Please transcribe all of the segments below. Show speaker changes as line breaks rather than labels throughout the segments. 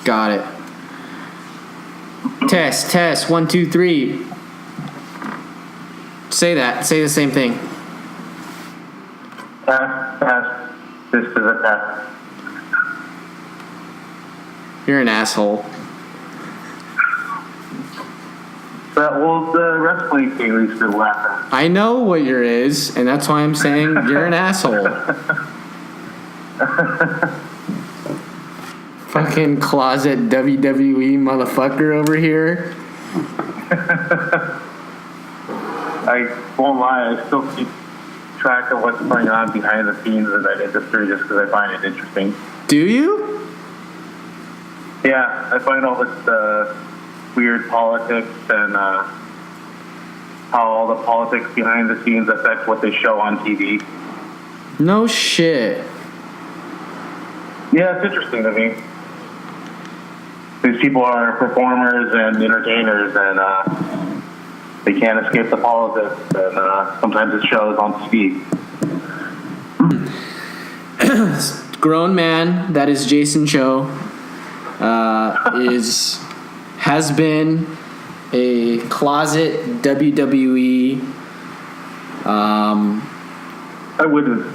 Got it. Test. 1, 2, 3. Say that. Say the same thing.
Test. This is a test.
You're an asshole.
Well, the wrestling thing we still laughing.
I know what yours is, and that's why I'm saying you're an asshole. Fucking closet WWE motherfucker over here.
I won't lie, I still keep track of what's going on behind the scenes of that industry just because I find it interesting.
Do you?
Yeah, I find all this weird politics and how all the politics behind the scenes affect what they show on TV.
No shit.
Yeah, it's interesting to me. These people are performers and entertainers, and they can't escape the politics, and sometimes it shows on TV.
Grown man, that is Jason Cho, has been a closet WWE.
I wouldn't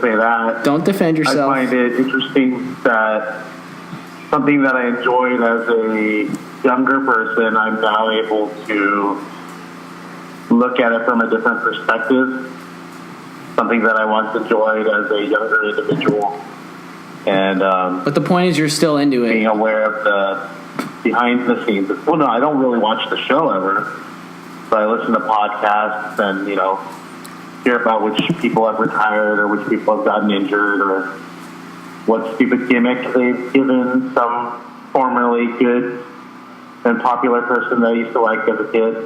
say that.
Don't defend yourself.
I find it interesting that something that I enjoyed as a younger person, I'm now able to look at it from a different perspective. Something that I once enjoyed as a younger individual. And
but the point is, you're still into it.
Being aware of the behind the scenes. Well, no, I don't really watch the show ever. But I listen to podcasts and, hear about which people have retired or which people have gotten injured or what stupid gimmick they've given some formerly good and popular person that I used to like as a kid.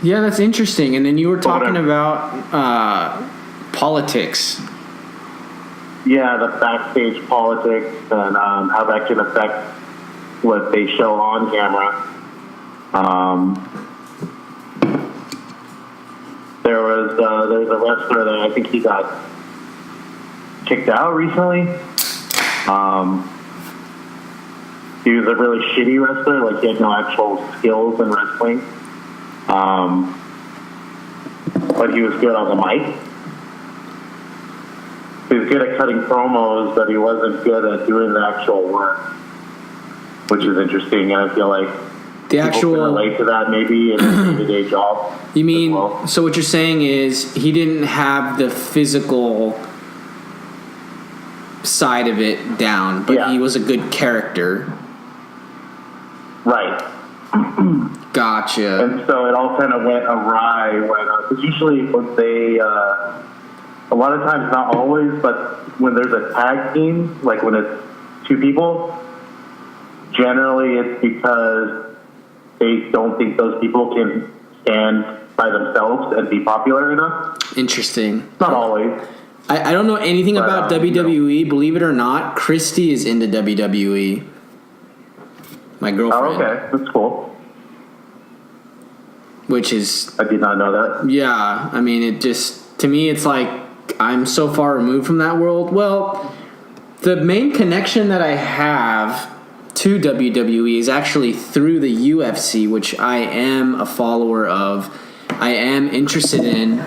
Yeah, that's interesting. And then you were talking about politics.
Yeah, the backstage politics and how that can affect what they show on camera. There's a wrestler that I think he got kicked out recently. He was a really shitty wrestler, like he had no actual skills in wrestling. But he was good on the mic. He was good at cutting promos, but he wasn't good at doing the actual work, which is interesting, and I feel like people can relate to that maybe in a day-to-day job.
You mean, so what you're saying is he didn't have the physical side of it down, but he was a good character.
Right.
Gotcha.
And so it all kind of went awry because usually when they, a lot of times, not always, but when there's a tag team, like when it's two people, generally it's because they don't think those people can stand by themselves and be popular enough.
Interesting.
Not always.
I don't know anything about WWE. Believe it or not, Christy is into WWE. My girlfriend.
Oh, okay. That's cool.
Which is...
I did not know that.
Yeah. I mean, it just... To me, it's like I'm so far removed from that world. Well, the main connection that I have to WWE is actually through the UFC, which I am a follower of. I am interested in.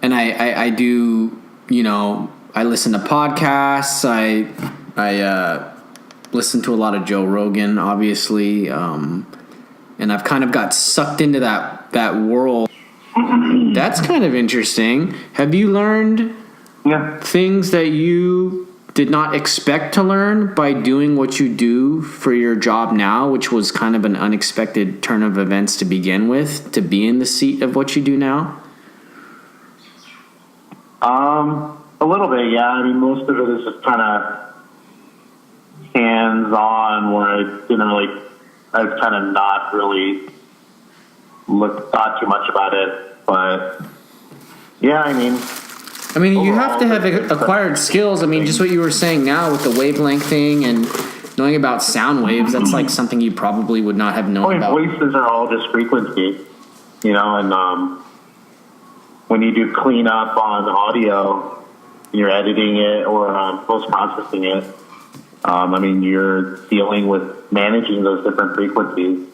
And I do, I listen to podcasts. I listen to a lot of Joe Rogan, obviously. And I've kind of got sucked into that world. That's kind of interesting. Have you learned things that you did not expect to learn by doing what you do for your job now, which was kind of an unexpected turn of events to begin with, to be in the seat of what you do now?
A little bit, yeah. I mean, most of it is just kind of hands-on, where I've kind of not really thought too much about it. But yeah, I mean,
you have to have acquired skills. I mean, just what you were saying now with the wavelength thing and knowing about sound waves, that's like something you probably would not have known about.
Voices are all just frequency, and when you do cleanup on audio, you're editing it or post-processing it. I mean, you're dealing with managing those different frequencies.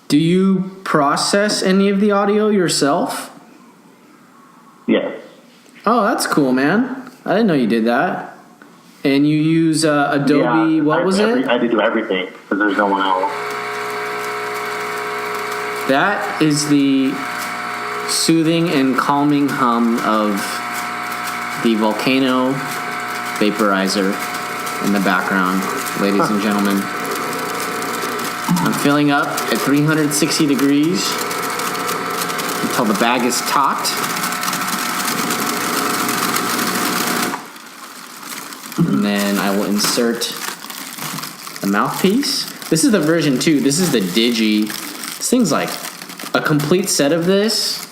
Do you process any of the audio yourself?
Yes.
Oh, that's cool, man. I didn't know you did that. And you use Adobe,
Yeah,
what was it?
I had to do everything because there's no one else.
That is the soothing and calming hum of the Volcano vaporizer in the background, ladies and gentlemen. I'm filling up at 360 degrees until the bag is taut. And then I will insert the mouthpiece. This is the version 2. This is the Digi. This thing's like a complete set of this.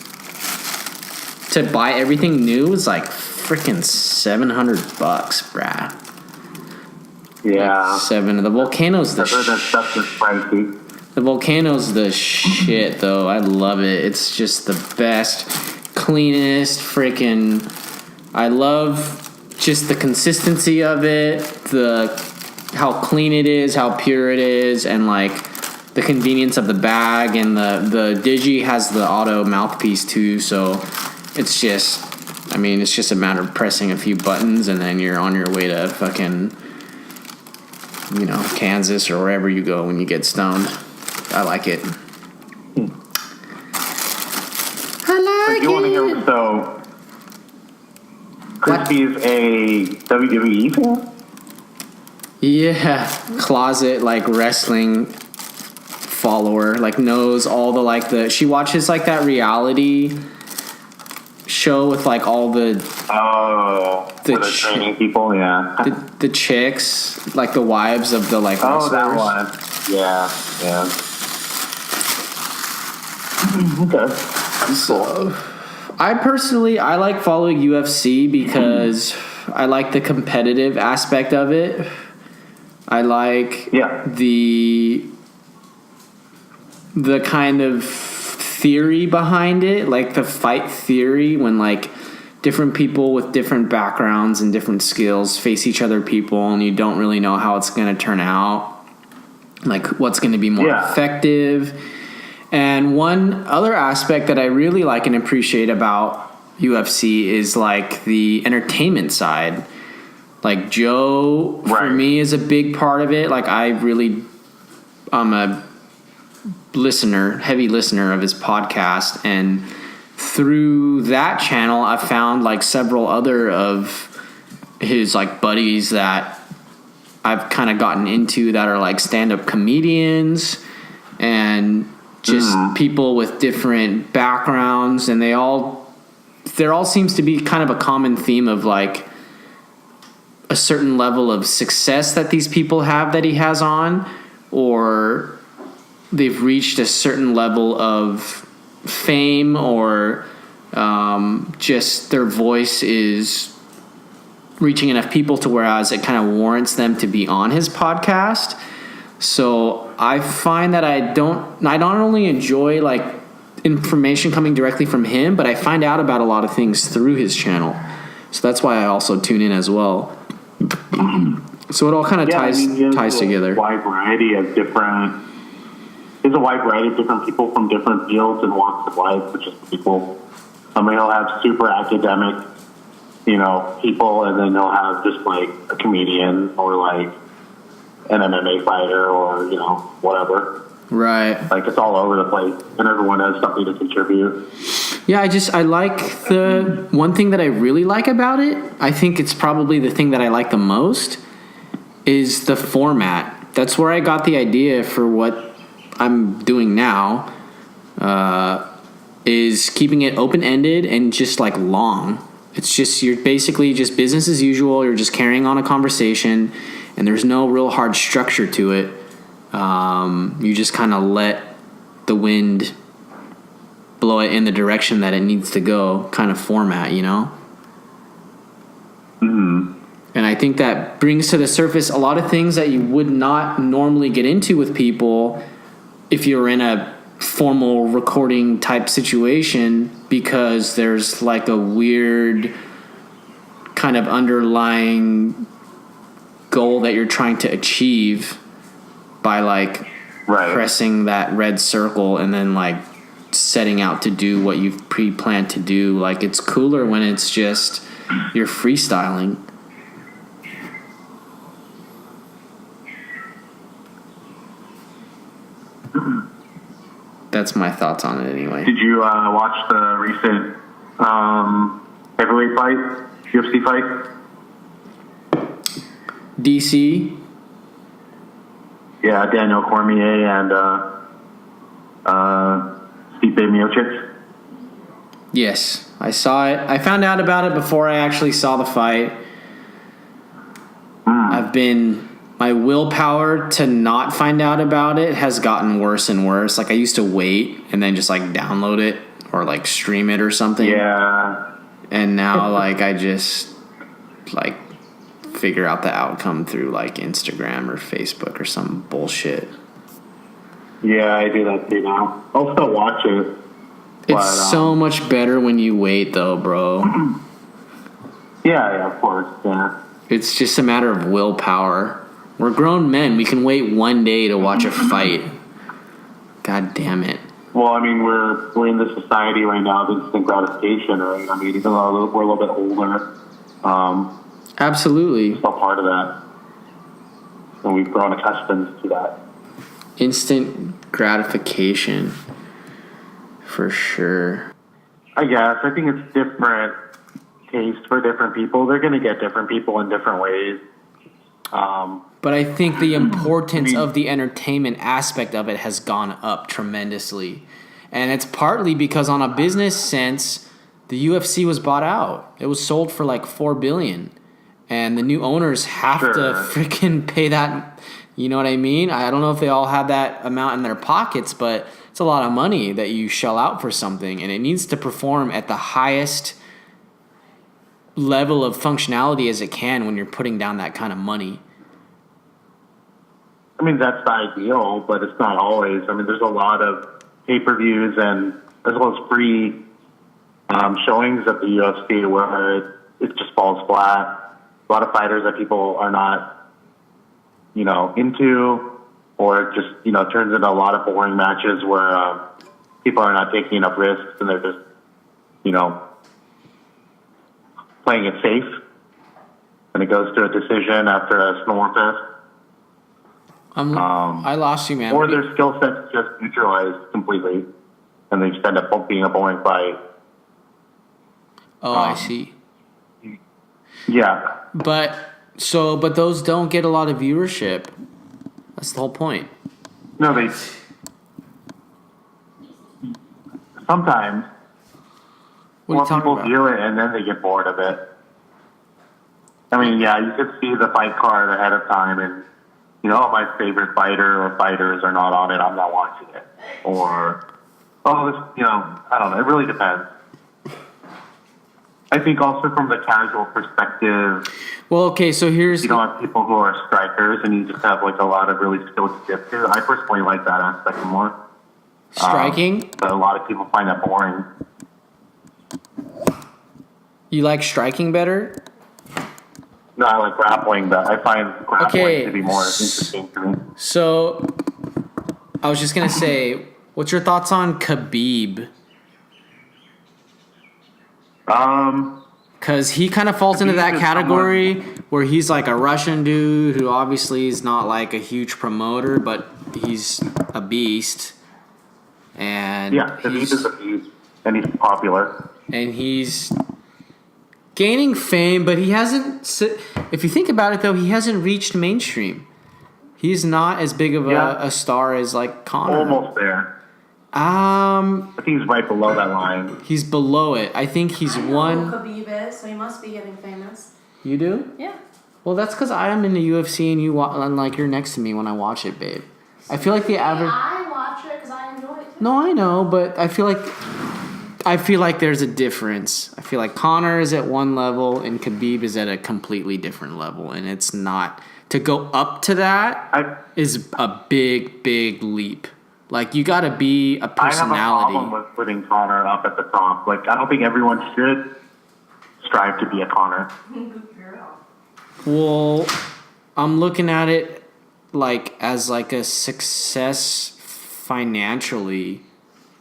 To buy everything new is like freaking $700, brad.
Yeah.
The Volcano's the
I've heard that stuff is pricey.
The Volcano's the shit, though. I love it. It's just the best, cleanest freaking. I love just the consistency of it, how clean it is, how pure it is, and like the convenience of the bag. And the Digi has the auto mouthpiece too, so it's just, I mean, it's just a matter of pressing a few buttons, and then you're on your way to fucking, you know, Kansas or wherever you go when you get stoned. I like it. I like
you want to hear, so Crispy's a WWE fan?
Yeah, closet like wrestling follower, like knows all the like the. She watches like that reality show with like all the
training people, yeah.
The chicks, like the wives of the like wrestlers.
That one. Yeah. Okay.
So, I like following UFC because I like the competitive aspect of it. I like the kind of theory behind it, like the fight theory when like different people with different backgrounds and different skills face each other people and you don't really know how it's going to turn out, like what's going to be more effective. And one other aspect that I really like and appreciate about UFC is like the entertainment side. Like Joe, for me, is a big part of it. Like I'm a heavy listener of his podcast, and through that channel I found like several other of his like buddies that I've kind of gotten into that are like stand-up comedians and just people with different backgrounds, and there all seems to be kind of a common theme of like a certain level of success that these people have that he has on, or they've reached a certain level of fame, or just their voice is reaching enough people to whereas it kind of warrants them to be on his podcast. So I find that I not only enjoy like information coming directly from him, but I find out about a lot of things through his channel. So that's why I also tune in as well. So it all kind of ties together.
There's a wide variety of different people from different fields and walks of life, which is pretty cool. Somebody will have super academic, people, and then they'll have just like a comedian or like an MMA fighter or, whatever.
Right.
Like it's all over the place and everyone has something to contribute.
Yeah, I like the one thing that I really like about it, I think it's probably the thing that I like the most, is the format. That's where I got the idea for what I'm doing now, is keeping it open-ended and just like long. It's just, you're basically just business as usual. You're just carrying on a conversation and there's no real hard structure to it. You just kind of let the wind blow it in the direction that it needs to go, kind of format,
Mm-hmm.
And I think that brings to the surface a lot of things that you would not normally get into with people if you're in a formal recording type situation because there's like a weird kind of underlying goal that you're trying to achieve by like pressing that red circle and then like setting out to do what you've pre-planned to do. Like it's cooler when it's just you're freestyling. That's my thoughts on it anyway.
Did you watch the recent heavyweight fight, UFC fight?
DC?
Yeah, Daniel Cormier and Stipe Miocic.
Yes, I saw it. I found out about it before I actually saw the fight. My willpower to not find out about it has gotten worse and worse. Like I used to wait and then just like download it or like stream it or something.
Yeah.
And now like I just like figure out the outcome through like Instagram or Facebook or some bullshit.
Yeah, I do that too now. I'll still watch it.
It's so much better when you wait though, bro.
Yeah, of course. Yeah.
It's just a matter of willpower. We're grown men. We can wait one day to watch a fight. God damn it.
Well, I mean, we're in this society right now of instant gratification, right? I mean, even though we're a little bit older,
absolutely,
still part of that, and we've grown accustomed to that.
Instant gratification, for sure.
I guess. I think it's different taste for different people. They're going to get different people in different ways.
But I think the importance of the entertainment aspect of it has gone up tremendously. And it's partly because on a business sense, the UFC was bought out. It was sold for like $4 billion. And the new owners have to freaking pay that. You know what I mean? I don't know if they all have that amount in their pockets, but it's a lot of money that you shell out for something. And it needs to perform at the highest level of functionality as it can when you're putting down that kind of money.
I mean, that's the ideal, but it's not always. I mean, there's a lot of pay-per-views and as well as free showings at the UFC where it just falls flat. A lot of fighters that people are not, into, or it just, turns into a lot of boring matches where people are not taking enough risks and they're just, playing it safe. And it goes to a decision after a snore fest.
I lost you, man.
Or their skill sets just neutralized completely, and they just end up being a boring fight.
Oh, I see.
Yeah.
But those don't get a lot of viewership. That's the whole point.
No, they sometimes. More people view it, and then they get bored of it. I mean, yeah, you could see the fight card ahead of time, and my favorite fighter or fighters are not on it. I'm not watching it. Or, I don't know. It really depends. I think also from the casual perspective.
Well, okay, so here's.
You don't have people who are strikers, and you just have like a lot of really skilled jiu-jitsu. I personally like that aspect more.
Striking?
But a lot of people find that boring.
You like striking better?
No, I like grappling, but I find grappling to be more interesting to me.
So, I was just going to say, what's your thoughts on Khabib? Because he kind of falls into that category where he's like a Russian dude who obviously is not like a huge promoter, but he's a beast. And
yeah, he's a beast, and he's popular.
And he's gaining fame, but he hasn't. If you think about it, though, he hasn't reached mainstream. He's not as big of a star as like Conor.
Almost there.
I
think he's right below that line.
He's below it. I think he's one.
Khabib is, so he must be getting famous.
You do?
Yeah.
Well, that's because I am in the UFC and you're next to me when I watch it, babe. I feel like the average.
I watch it because I enjoy it too.
No, I know, but I feel like there's a difference. I feel like Conor is at one level and Khabib is at a completely different level, and it's not to go up to that is a big, big leap. Like, you got to be a personality.
I have a problem with putting Connor up at the top. Like, I don't think everyone should strive to be a Connor.
Well, I'm looking at it like as like a success financially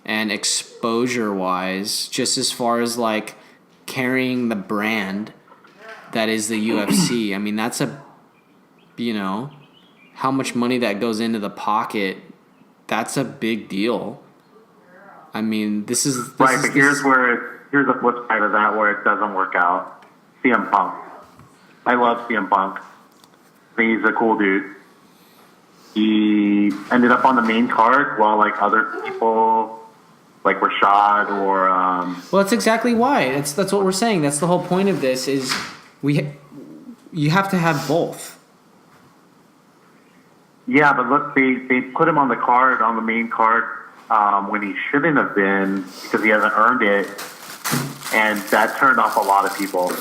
and exposure wise, just as far as like carrying the brand that is the UFC. I mean, that's how much money that goes into the pocket. That's a big deal. I mean, here's
the flip side of that where it doesn't work out. CM Punk. I love CM Punk. I think he's a cool dude. He ended up on the main card while like other people like Rashad or
well, that's exactly why. That's what we're saying. That's the whole point of this is you have to have both.
Yeah, but look, they put him on the main card when he shouldn't have been because he hasn't earned it, and that turned off a lot of people.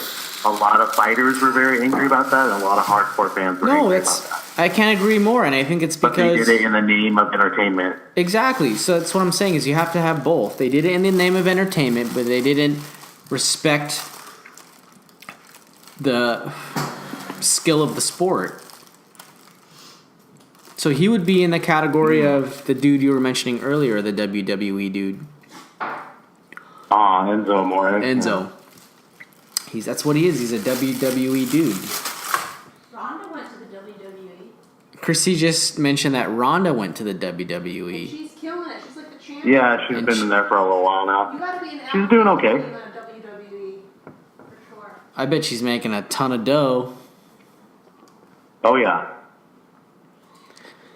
A lot of fighters were very angry about that, and a lot of hardcore fans were angry about that.
I can't agree more, and I think it's because...
But they did it in the name of entertainment.
Exactly. So that's what I'm saying is you have to have both. They did it in the name of entertainment, but they didn't respect the skill of the sport. So he would be in the category of the dude you were mentioning earlier, the WWE dude.
Enzo Amore.
Enzo. That's what he is. He's a WWE dude.
Rhonda went to the WWE.
Chrissy just mentioned that Rhonda went to the WWE.
She's killing it. She's like the champion.
Yeah, she's been in there for a little while now.
You gotta be an
She's doing okay.
in the WWE, for sure.
I bet she's making a ton of dough.
Oh, yeah.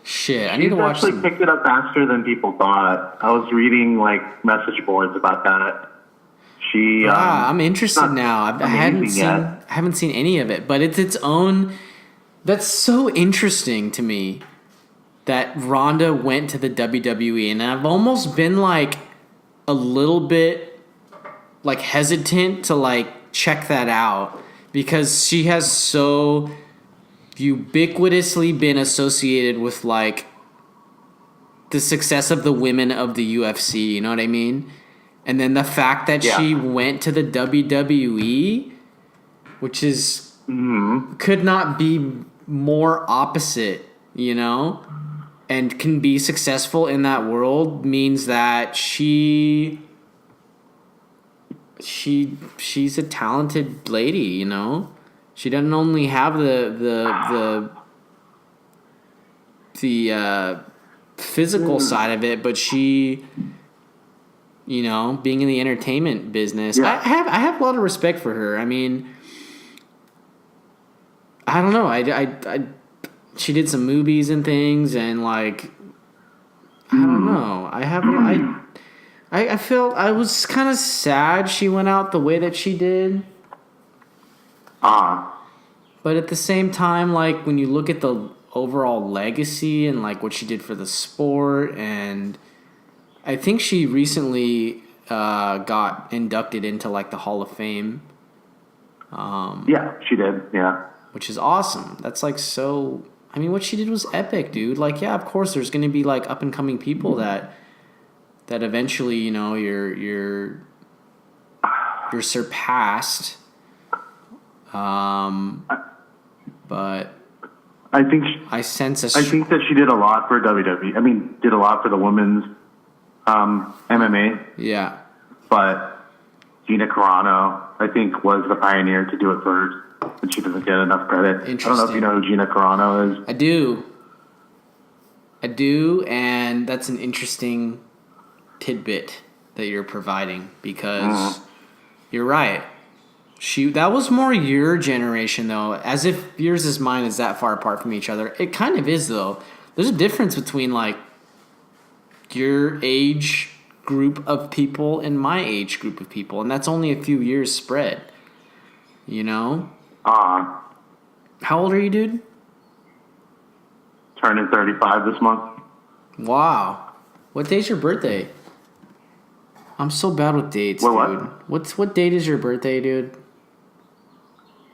Shit, I need to watch
some... picked it up faster than people thought. I was reading, like, message boards about that.
I'm interested now. I haven't seen any of it, but it's its own. That's so interesting to me that Rhonda went to the WWE, and I've almost been like a little bit like hesitant to like check that out because she has so ubiquitously been associated with like the success of the women of the UFC. You know what I mean? And then the fact that she went to the WWE, which is could not be more opposite, and can be successful in that world means that she's a talented lady, She doesn't only have the physical side of it, but she being in the entertainment business. Yeah. I have a lot of respect for her. I mean, I don't know. I she did some movies and things, and like, I don't know. I felt I was kind of sad she went out the way that she did. But at the same time, like when you look at the overall legacy and like what she did for the sport, and I think she recently got inducted into like the Hall of Fame.
Yeah, she did. Yeah,
which is awesome. That's like so. I mean, what she did was epic, dude. Like, yeah, of course, there's going to be like up and coming people that eventually, you're surpassed. But
I think
I think
that she did a lot for WWE. I mean, did a lot for the women's MMA.
Yeah.
But Gina Carano, I think, was the pioneer to do it first, and she doesn't get enough credit. I don't know if you know who Gina Carano is.
I do, and that's an interesting tidbit that you're providing because you're right. That was more your generation, though. As if yours is mine is that far apart from each other. It kind of is, though. There's a difference between, like, your age group of people and my age group of people, and that's only a few years spread. How old are you, dude?
Turning 35 this month.
Wow. What day's your birthday? I'm so bad with dates, dude. What date is your birthday, dude?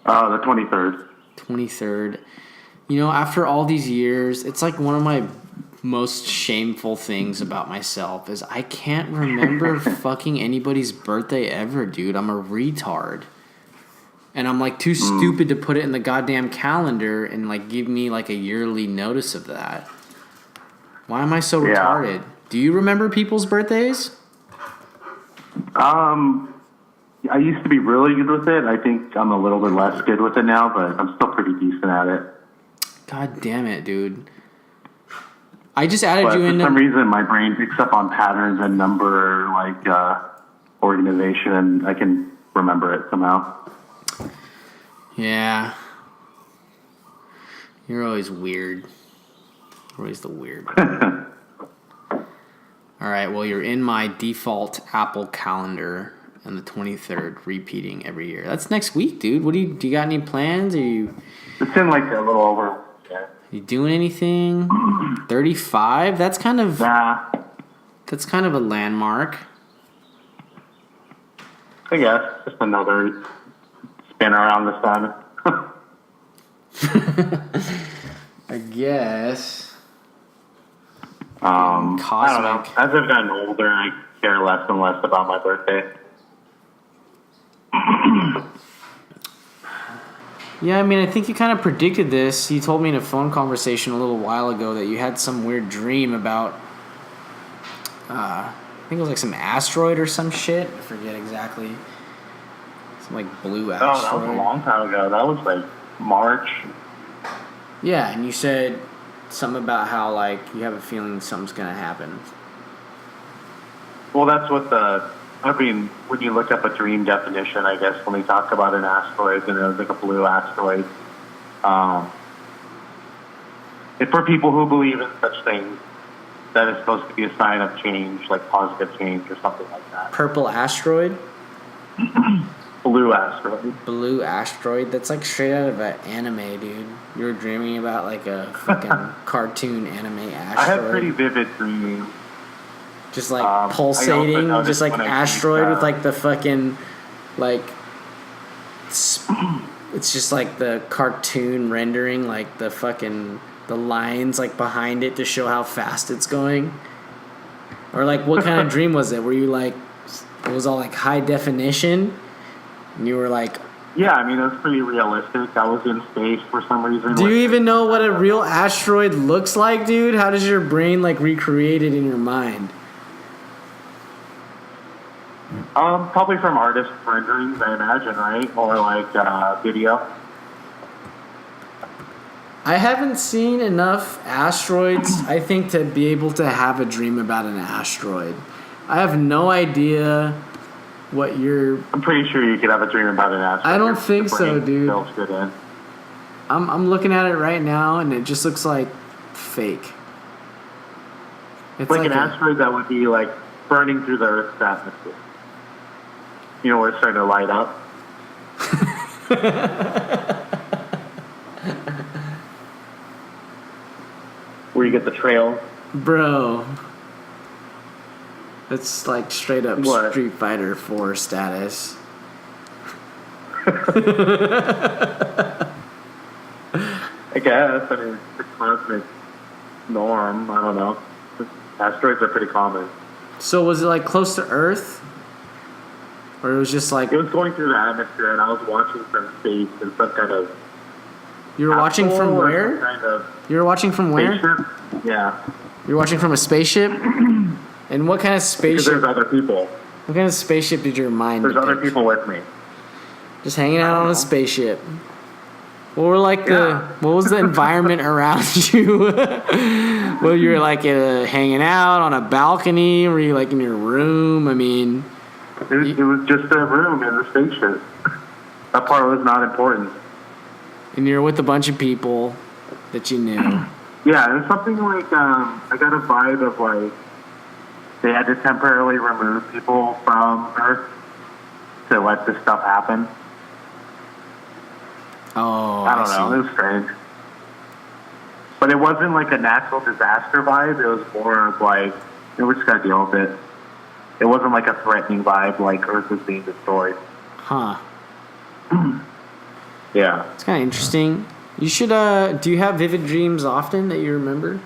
The 23rd.
23rd. After all these years, it's like one of my most shameful things about myself is I can't remember fucking anybody's birthday ever, dude. I'm a retard. And I'm like too stupid to put it in the goddamn calendar and like give me like a yearly notice of that. Why am I so retarded? Do you remember people's birthdays?
I used to be really good with it. I think I'm a little bit less good with it now, but I'm still pretty decent at it.
God damn it, dude. I just added you in.
For some reason, my brain picks up on patterns and number, organization, and I can remember it somehow.
Yeah. You're always weird. You're always the weird. All right, well, you're in my default Apple calendar on the 23rd, repeating every year. That's next week, dude. What do you got any plans? Are you...
It's in like a little over. Yeah.
You doing anything? 35? That's kind of... That's kind of a landmark.
I guess. Just another spin around the sun.
I guess.
I don't know.
Cosmic.
As I've gotten older, I care less and less about my birthday.
Yeah, I mean, I think you kind of predicted this. You told me in a phone conversation a little while ago that you had some weird dream about, I think it was like some asteroid or some shit. I forget exactly. Some like blue asteroid.
Oh, that was a long time ago. That was like March.
Yeah, and you said something about how like you have a feeling something's gonna happen.
Well, that's what when you look up a dream definition, I guess, when we talk about an asteroid, and it was like a blue asteroid. If for people who believe in such things, that is supposed to be a sign of change, like positive change or something like that.
Purple asteroid?
Blue asteroid.
Blue asteroid? That's like straight out of an anime, dude. You were dreaming about like a fucking cartoon anime asteroid.
I have pretty vivid dreams.
Just like pulsating, just like asteroid with like the fucking, like, it's just like the cartoon rendering, like the fucking, the lines like behind it to show how fast it's going. Or like what kind of dream was it? Were you like, it was all like high definition? And you were like...
Yeah, I mean, it was pretty realistic. I was in space for some reason.
Do you even know what a real asteroid looks like, dude? How does your brain like recreate it in your mind?
Probably from artist renderings, I imagine, right? Or like video.
I haven't seen enough asteroids, I think, to be able to have a dream about an asteroid. I have no idea what you're...
I'm pretty sure you could have a dream about an asteroid.
I don't think so, dude.
Good in.
I'm looking at it right now, and it just looks like fake. It's
like an asteroid that would be like burning through the Earth's atmosphere. You know, where it's starting to light up. Where you get the trail.
Bro. It's like straight up
What?
Street Fighter 4 status.
I guess. I mean, it's a cosmic norm. I don't know. Asteroids are pretty common.
So was it like close to Earth? Or it was just like...
It was going through the atmosphere, and I was watching from space in some kind of...
You were watching from where?
Kind of
You were watching from where?
spaceship. Yeah.
You were watching from a spaceship? And what kind of
Because
spaceship...
there's other people.
What kind of spaceship did your mind
There's other
depict?
people with me.
Just hanging out on a spaceship. What were like what was the environment around you? Well, you were like hanging out on a balcony? Were you like in your room? I mean...
It was just a room in the spaceship. That part was not important.
And you're with a bunch of people that you knew.
Yeah, it was something like, I got a vibe of like, they had to temporarily remove people from Earth to let this stuff happen.
Oh,
I don't know, it was strange. But it wasn't like a natural disaster vibe, it was more of like, we just gotta deal with it. It wasn't like a threatening vibe, like Earth was being destroyed.
Huh.
Yeah.
It's kind of interesting. You should, do you have vivid dreams often that you remember?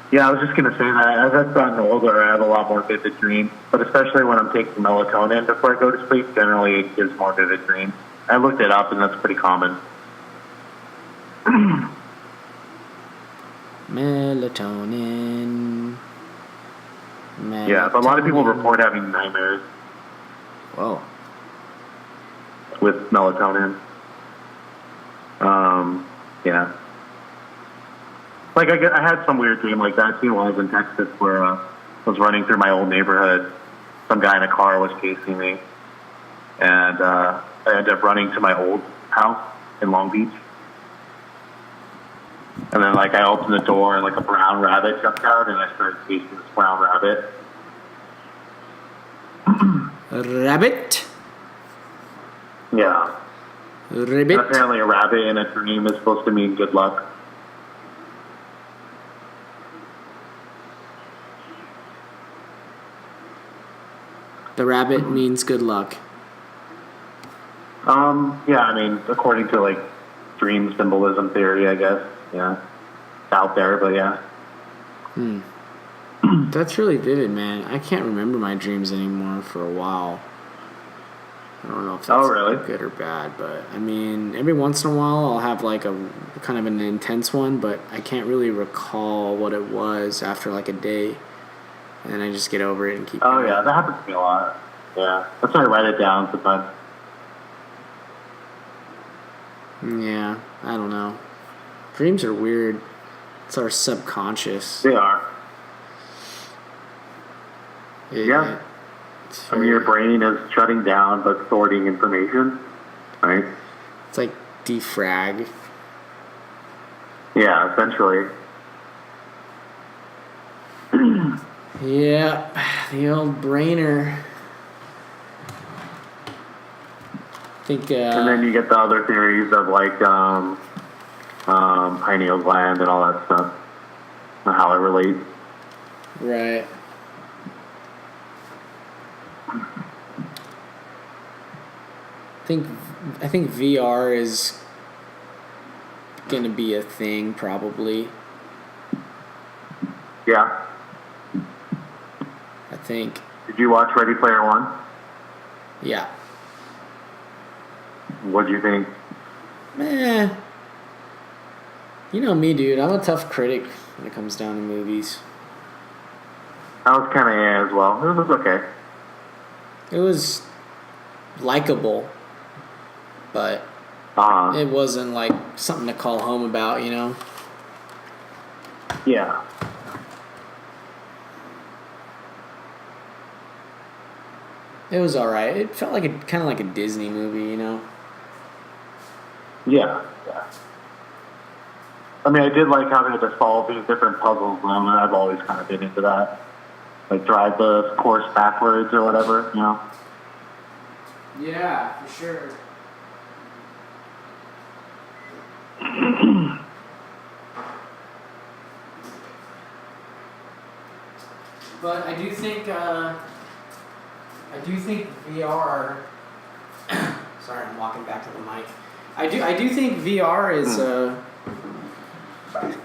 Yeah, I was just going to say that. As I've gotten older, I have a lot more vivid dreams. But especially when I'm taking melatonin before I go to sleep, generally it gives more vivid dreams. I looked it up, and that's pretty common.
Melatonin.
Yeah, but a lot of people report having nightmares
Whoa.
with melatonin. Yeah. Like, I had some weird dream like that, too, when I was in Texas, where I was running through my old neighborhood. Some guy in a car was chasing me. And I ended up running to my old house in Long Beach. And then, like, I opened the door, and, like, a brown rabbit jumped out, and I started chasing this brown rabbit.
Rabbit?
Yeah.
Ribbit?
And apparently a rabbit in a dream is supposed to mean good luck.
The rabbit means good luck.
Yeah, I mean, according to, like, dream symbolism theory, I guess. Yeah. It's out there, but yeah.
That's really vivid, man. I can't remember my dreams anymore for a while. I don't know if that's
really?
good or bad, but I mean, every once in a while I'll have like a kind of an intense one, but I can't really recall what it was after like a day. And then I just get over it and keep going.
Yeah, that happens to me a lot. Yeah. That's why I write it down sometimes.
Yeah, I don't know. Dreams are weird. It's our subconscious.
They are.
Yeah.
I mean, your brain is shutting down but sorting information, right?
It's like defrag.
Yeah, essentially.
Yeah, the old brainer. I think.
And then you get the other theories of like pineal gland and all that stuff, and how it relates.
Right. I think VR is gonna be a thing probably.
Yeah.
I think.
Did you watch Ready Player One?
Yeah.
What do you think?
You know me, dude. I'm a tough critic when it comes down to movies.
I was kind of as well. It was okay.
It was likable, but it wasn't like something to call home about, you know?
Yeah.
It was alright. It felt like kind of like a Disney movie, you know?
Yeah. I mean, I did like how they had to solve these different puzzles, and I've always kind of been into that. Like, drive the course backwards or whatever, you know?
Yeah, for sure. But I do think VR. Sorry, I'm walking back to the mic. I do think VR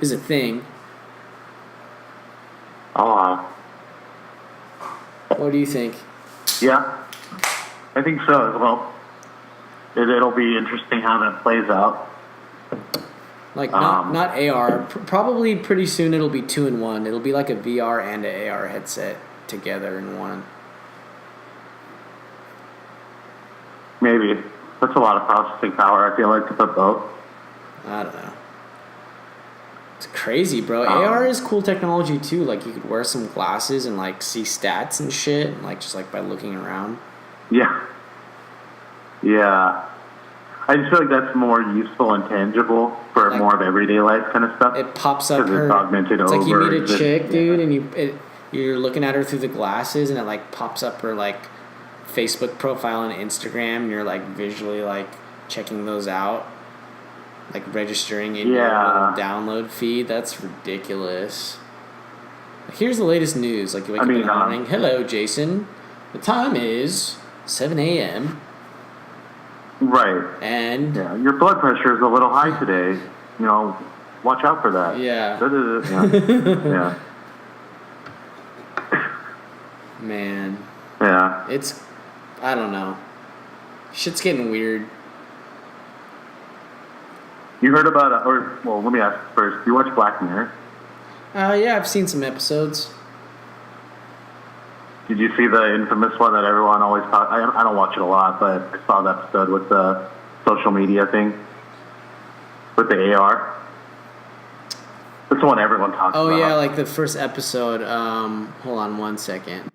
is a thing. What do you think?
Yeah, I think so as well. It'll be interesting how that plays out.
Like not AR. Probably pretty soon it'll be 2-in-1. It'll be like a VR and a AR headset together in one.
Maybe. That's a lot of processing power, I feel like, to put both.
I don't know. It's crazy, bro. AR is cool technology too. Like you could wear some glasses and like see stats and shit, like just like by looking around.
Yeah. I just feel like that's more useful and tangible for
like,
more of everyday life kind of stuff.
It pops up her.
It's augmented
it's
over.
Like you meet a chick, dude, and you're looking at her through the glasses, and it like pops up her like Facebook profile and Instagram, and you're like visually like checking those out, like registering in your little download feed. That's ridiculous. Like, here's the latest news. Like you wake up in the morning. Hello, Jason. The time is 7 a.m.
Right.
And
your blood pressure is a little high today. You know, watch out for that.
Yeah.
Yeah.
Man,
Yeah.
it's, I don't know. Shit's getting weird.
You heard about, let me ask first. You watch Black Mirror?
Yeah, I've seen some episodes.
Did you see the infamous one that everyone always talks? I don't watch it a lot, but I saw the episode with the social media thing with the AR. That's the one everyone talks about.
Oh yeah, like the first episode. Hold on one second.